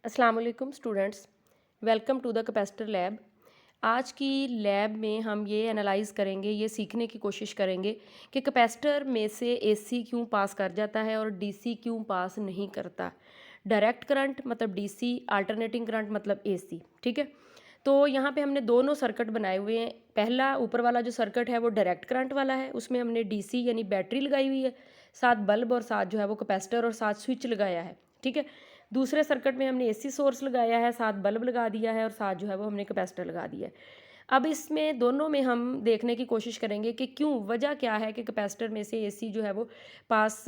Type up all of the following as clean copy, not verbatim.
अस्सलाम वालेकुम students, welcome to the capacitor lab. आज की लैब में हम ये एनालाइज़ करेंगे, ये सीखने की कोशिश करेंगे कि कैपेसिटर में से एसी क्यों पास कर जाता है और डीसी क्यों पास नहीं करता। डायरेक्ट करंट मतलब डीसी, अल्टरनेटिंग करंट मतलब एसी। ठीक है, तो यहाँ पे हमने दोनों सर्किट बनाए हुए हैं। पहला ऊपर वाला जो सर्किट है वो डायरेक्ट करंट वाला है, उसमें हमने डीसी यानी बैटरी लगाई हुई है, साथ बल्ब और साथ जो है वो कैपेसिटर और साथ स्विच लगाया है। ठीक है, दूसरे सर्किट में हमने एसी सोर्स लगाया है, साथ बल्ब लगा दिया है और साथ जो है वो हमने कैपेसिटर लगा दिया है। अब इसमें दोनों में हम देखने की कोशिश करेंगे कि क्यों, वजह क्या है कि कैपेसिटर में से एसी जो है वो पास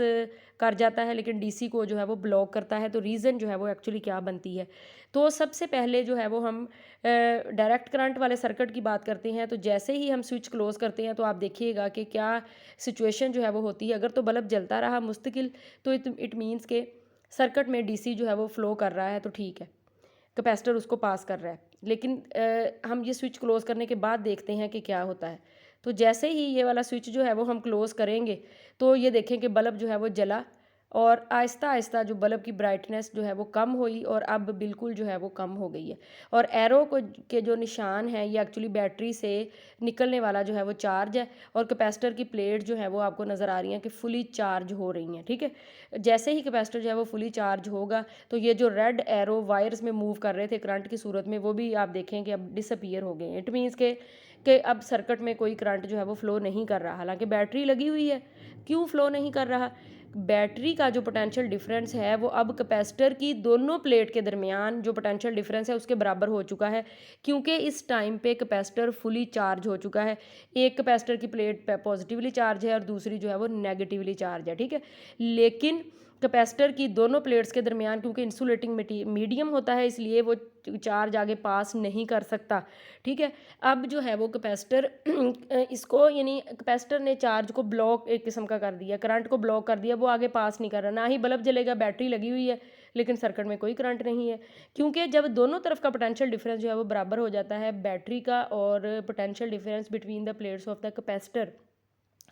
कर जाता है लेकिन डीसी को जो है वो ब्लॉक करता है। तो रीज़न जो है वो एक्चुअली क्या बनती है। तो सबसे पहले जो है वो हम डायरेक्ट करंट वाले सर्किट की बात करते हैं। तो जैसे ही हम स्विच क्लोज करते हैं तो आप देखिएगा कि क्या सिचुएशन जो है वो होती है। अगर तो बल्ब जलता रहा मुस्तकिल तो इट मीन्स के सर्किट में डीसी जो है वो फ्लो कर रहा है, तो ठीक है, कैपेसिटर उसको पास कर रहा है। लेकिन हम ये स्विच क्लोज़ करने के बाद देखते हैं कि क्या होता है। तो जैसे ही ये वाला स्विच जो है वो हम क्लोज़ करेंगे तो ये देखें कि बल्ब जो है वो जला और आहिस्ता आहिस्ता जो बल्ब की ब्राइटनेस जो है वो कम हुई और अब बिल्कुल जो है वो कम हो गई है। और एरो को के जो निशान है ये एक्चुअली बैटरी से निकलने वाला जो है वो चार्ज है और कैपेसिटर की प्लेट जो है वो आपको नज़र आ रही हैं कि फुली चार्ज हो रही हैं। ठीक है, जैसे ही कैपेसिटर जो है वो फुली चार्ज होगा तो ये जो रेड एरो वायर्स में मूव कर रहे थे करंट की सूरत में वो भी आप देखें कि अब डिसअपीयर हो गए हैं। इट मीन्स के अब सर्किट में कोई करंट जो है वो फ्लो नहीं कर रहा, हालांकि बैटरी लगी हुई है। क्यों फ्लो नहीं कर रहा? बैटरी का जो पोटेंशियल डिफरेंस है वो अब कैपेसिटर की दोनों प्लेट के दरमियान जो पोटेंशियल डिफरेंस है उसके बराबर हो चुका है, क्योंकि इस टाइम पे कैपेसिटर फुली चार्ज हो चुका है। एक कैपेसिटर की प्लेट पॉजिटिवली चार्ज है और दूसरी जो है वो नेगेटिवली चार्ज है। ठीक है, लेकिन कैपेसिटर की दोनों प्लेट्स के दरमियान क्योंकि इंसुलेटिंग मीडियम होता है इसलिए वो चार्ज आगे पास नहीं कर सकता। ठीक है, अब जो है वो कैपेसिटर इसको यानी कैपेसिटर ने चार्ज को ब्लॉक एक किस्म का कर दिया, करंट को ब्लॉक कर दिया, वो आगे पास नहीं कर रहा। ना ही बल्ब जलेगा, बैटरी लगी हुई है लेकिन सर्किट में कोई करंट नहीं है, क्योंकि जब दोनों तरफ का पोटेंशियल डिफरेंस जो है वो बराबर हो जाता है बैटरी का और potential difference between the plates of the capacitor,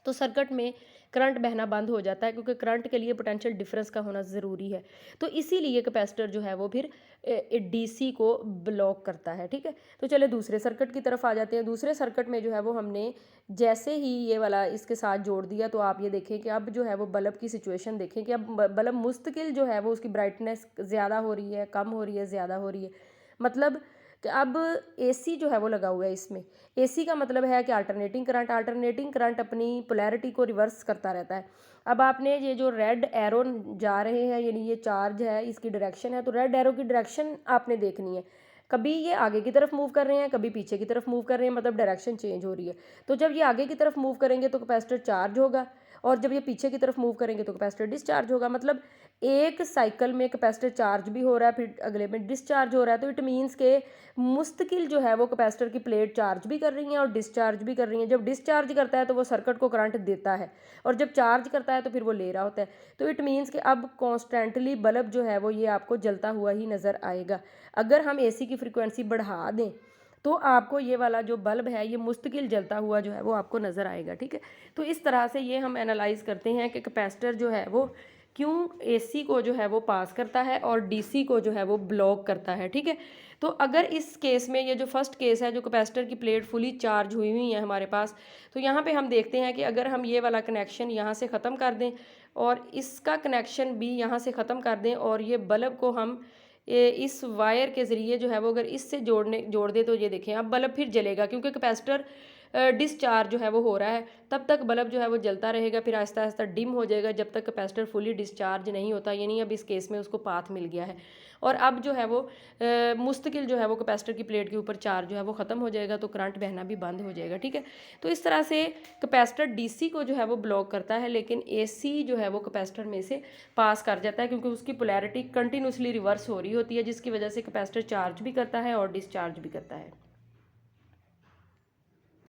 तो सर्किट में करंट बहना बंद हो जाता है, क्योंकि करंट के लिए पोटेंशियल डिफरेंस का होना ज़रूरी है। तो इसीलिए कैपेसिटर जो है वो फिर डीसी को ब्लॉक करता है। ठीक है, तो चले दूसरे सर्किट की तरफ आ जाते हैं। दूसरे सर्किट में जो है वो हमने जैसे ही ये वाला इसके साथ जोड़ दिया तो आप ये देखें कि अब जो है वो बल्ब की सिचुएशन देखें कि अब बल्ब मुस्तकिल जो है वो उसकी ब्राइटनेस ज़्यादा हो रही है, कम हो रही है, ज़्यादा हो रही है। मतलब कि अब एसी जो है वो लगा हुआ है इसमें। एसी का मतलब है कि अल्टरनेटिंग करंट अपनी पोलैरिटी को रिवर्स करता रहता है। अब आपने ये जो रेड एरो जा रहे हैं यानी ये चार्ज है, इसकी डायरेक्शन है, तो रेड एरो की डायरेक्शन आपने देखनी है। कभी ये आगे की तरफ मूव कर रहे हैं, कभी पीछे की तरफ मूव कर रहे हैं, मतलब डायरेक्शन चेंज हो रही है। तो जब ये आगे की तरफ मूव करेंगे तो कैपेसिटर चार्ज होगा और जब ये पीछे की तरफ मूव करेंगे तो कैपेसिटर डिस्चार्ज होगा। मतलब एक साइकिल में कैपेसिटर चार्ज भी हो रहा है, फिर अगले में डिस्चार्ज हो रहा है। तो इट मीन्स के मुस्तकिल जो है वो कैपेसिटर की प्लेट चार्ज भी कर रही हैं और डिस्चार्ज भी कर रही हैं। जब डिस्चार्ज करता है तो वो सर्किट को करंट देता है और जब चार्ज करता है तो फिर वो ले रहा होता है। तो इट मीन्स कि अब कॉन्स्टेंटली बल्ब जो है वो ये आपको जलता हुआ ही नज़र आएगा। अगर हम एसी की फ्रिक्वेंसी बढ़ा दें तो आपको ये वाला जो बल्ब है ये मुस्तकिल जलता हुआ जो है वो आपको नज़र आएगा। ठीक है, तो इस तरह से ये हम एनालाइज करते हैं कि कैपेसिटर जो है वो क्यों एसी को जो है वो पास करता है और डीसी को जो है वो ब्लॉक करता है। ठीक है, तो अगर इस केस में ये जो फर्स्ट केस है, जो कैपेसिटर की प्लेट फुली चार्ज हुई हुई है हमारे पास, तो यहाँ पे हम देखते हैं कि अगर हम ये वाला कनेक्शन यहाँ से ख़त्म कर दें और इसका कनेक्शन भी यहाँ से ख़त्म कर दें और ये बल्ब को हम इस वायर के ज़रिए जो है वो अगर इससे जोड़ दे तो ये देखें अब बल्ब फिर जलेगा, क्योंकि कैपेसिटर डिस्चार्ज जो है वो हो रहा है। तब तक बल्ब जो है वो जलता रहेगा, फिर आहिस्ता आहिस्ता डिम हो जाएगा जब तक कैपेसिटर फुली डिस्चार्ज नहीं होता। यानी अब इस केस में उसको पाथ मिल गया है और अब जो है वो मुस्तकिल जो है वो कैपेसिटर की प्लेट के ऊपर चार्ज जो है वो ख़त्म हो जाएगा, तो करंट बहना भी बंद हो जाएगा। ठीक है, तो इस तरह से कैपेसिटर डीसी को जो है वो ब्लॉक करता है लेकिन एसी जो है वो कैपेसिटर में से पास कर जाता है, क्योंकि उसकी पोलैरिटी कंटिन्यूसली रिवर्स हो रही होती है, जिसकी वजह से कैपेसिटर चार्ज भी करता है और डिस्चार्ज भी करता है।